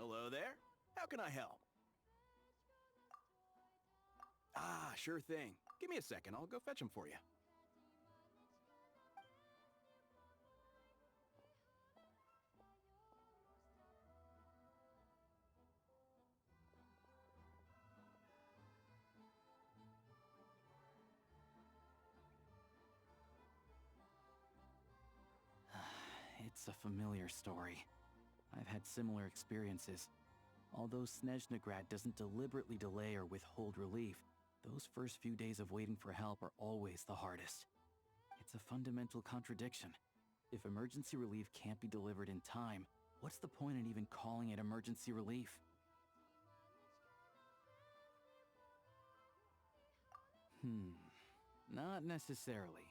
Hello there. How can I help? Ah, sure thing. Give me a second, I'll go fetch him for you. It's a familiar story. I've had similar experiences. Although Snezhnegrad doesn't deliberately delay or withhold relief, those first few days of waiting for help are always the hardest. It's a fundamental contradiction. If emergency relief can't be delivered in time, what's the point in even calling it emergency relief? Not necessarily.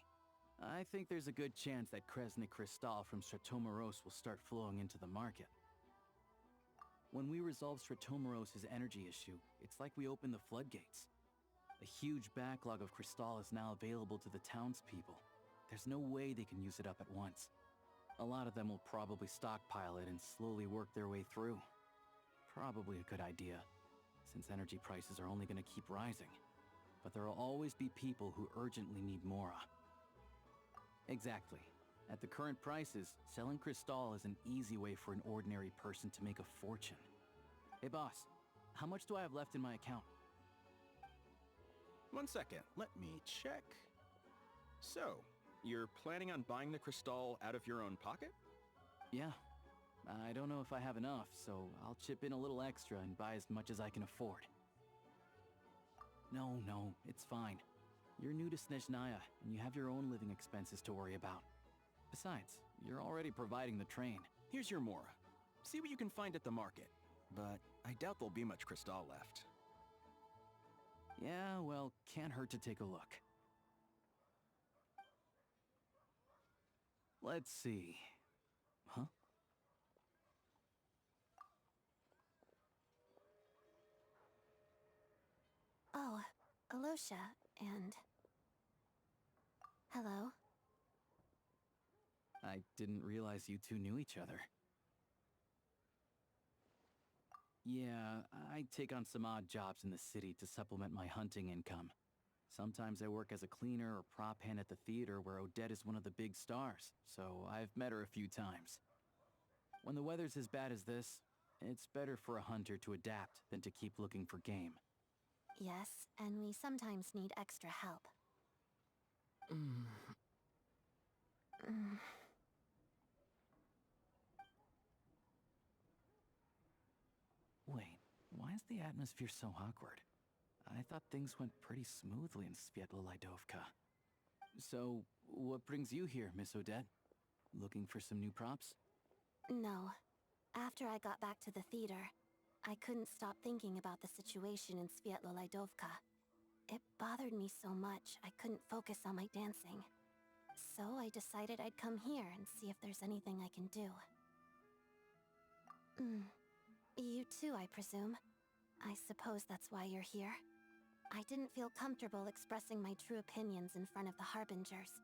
I think there's a good chance that Kresnik Crystal from Stratomeros will start flowing into the market. When we resolve Stratomeros' energy issue, it's like we open the floodgates. A huge backlog of Crystal is now available to the townspeople. There's no way they can use it up at once. A lot of them will probably stockpile it and slowly work their way through. Probably a good idea, since energy prices are only going to keep rising. But there will always be people who urgently need Mora. Exactly. At the current prices, selling Crystal is an easy way for an ordinary person to make a fortune. Hey boss, how much do I have left in my account? 1 second, let me check. So, you're planning on buying the Crystal out of your own pocket? Yeah. I don't know if I have enough, so I'll chip in a little extra and buy as much as I can afford. No, it's fine. You're new to Snezhnaya, and you have your own living expenses to worry about. Besides, you're already providing the train. Here's your Mora. See what you can find at the market. But I doubt there'll be much Crystal left. Yeah, well, can't hurt to take a look. Let's see. Huh? Oh, Alosha, and... Hello? I didn't realize you two knew each other. Yeah, I take on some odd jobs in the city to supplement my hunting income. Sometimes I work as a cleaner or prop hand at the theater where Odette is one of the big stars, so I've met her a few times. When the weather's as bad as this, it's better for a hunter to adapt than to keep looking for game. Yes, and we sometimes need extra help. Wait, why is the atmosphere so awkward? I thought things went pretty smoothly in Sviatlo-Lidovka. So, what brings you here, Miss Odette? Looking for some new props? No. After I got back to the theater, I couldn't stop thinking about the situation in Sviatlo-Lidovka. It bothered me so much I couldn't focus on my dancing. So I decided I'd come here and see if there's anything I can do. You too, I presume. I suppose that's why you're here. I didn't feel comfortable expressing my true opinions in front of the Harbingers.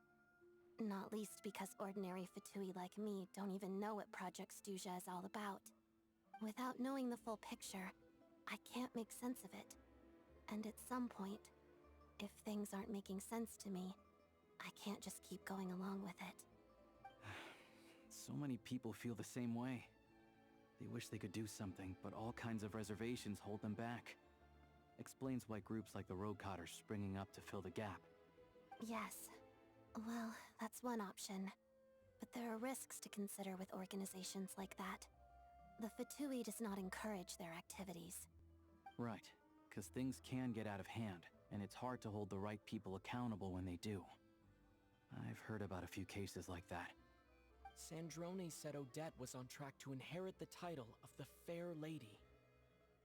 Not least because ordinary Fatui like me don't even know what Project Stuja is all about. Without knowing the full picture, I can't make sense of it. And at some point, if things aren't making sense to me, I can't just keep going along with it. So many people feel the same way. They wish they could do something, but all kinds of reservations hold them back. Explains why groups like the Roadcott are springing up to fill the gap. Yes. Well, that's one option. But there are risks to consider with organizations like that. The Fatui does not encourage their activities. Right, because things can get out of hand, and it's hard to hold the right people accountable when they do. I've heard about a few cases like that. Sandrone said Odette was on track to inherit the title of the Fair Lady.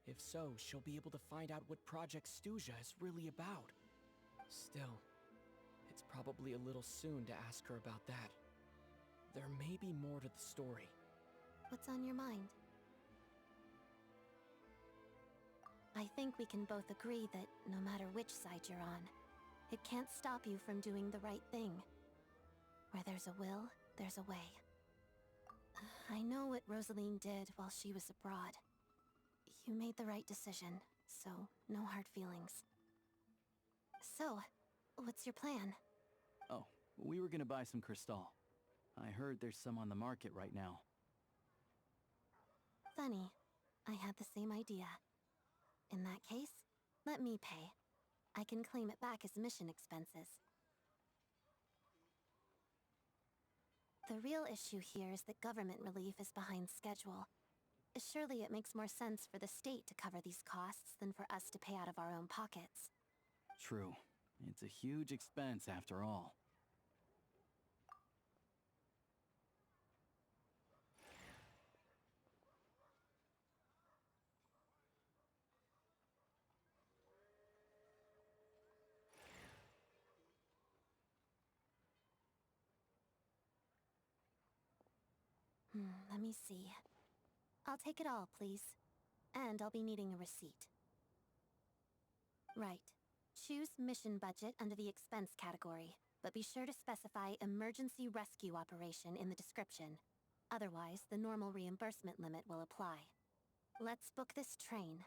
If so, she'll be able to find out what Project Stuja is really about. Still, it's probably a little soon to ask her about that. There may be more to the story. What's on your mind? I think we can both agree that no matter which side you're on, it can't stop you from doing the right thing. Where there's a will, there's a way. I know what Rosaline did while she was abroad. You made the right decision, so no hard feelings. So, what's your plan? Oh, we were gonna buy some crystal. I heard there's some on the market right now. Funny. I had the same idea. In that case, let me pay. I can claim it back as mission expenses. The real issue here is that government relief is behind schedule. Surely it makes more sense for the state to cover these costs than for us to pay out of our own pockets. True. It's a huge expense after all. Let me see. I'll take it all, please. And I'll be needing a receipt. Right. Choose mission budget under the expense category, but be sure to specify emergency rescue operation in the description. Otherwise, the normal reimbursement limit will apply. Let's book this train.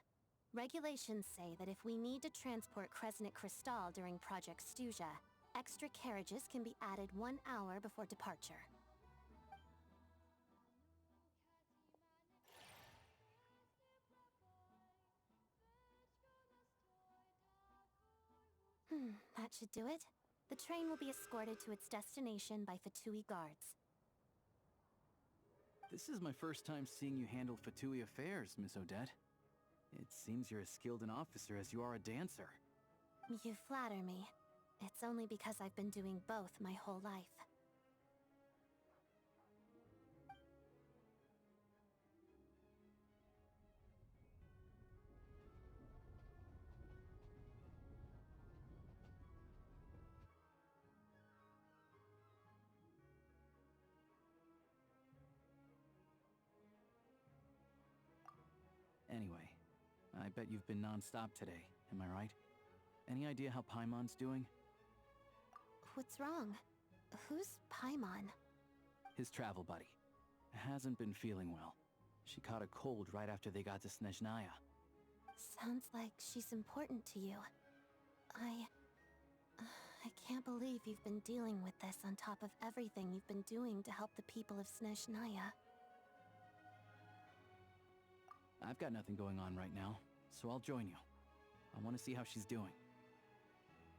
Regulations say that if we need to transport Kresnik Crystal during Project Stuja, extra carriages can be added 1 hour before departure. That should do it. The train will be escorted to its destination by Fatui guards. This is my first time seeing you handle Fatui affairs, Miss Odette. It seems you're as skilled an officer as you are a dancer. You flatter me. It's only because I've been doing both my whole life. Anyway, I bet you've been non-stop today, am I right? Any idea how Paimon's doing? What's wrong? Who's Paimon? His travel buddy. Hasn't been feeling well. She caught a cold right after they got to Snezhnaya. Sounds like she's important to you. I can't believe you've been dealing with this on top of everything you've been doing to help the people of Snezhnaya. I've got nothing going on right now, so I'll join you. I want to see how she's doing.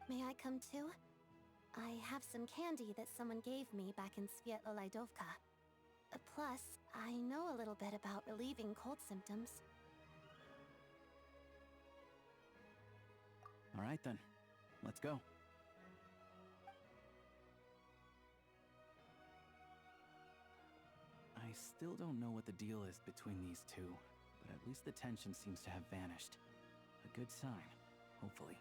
May I come too? I have some candy that someone gave me back in Svietlolaidovka. Plus, I know a little bit about relieving cold symptoms. All right then, let's go. I still don't know what the deal is between these two, but at least the tension seems to have vanished. A good sign, hopefully.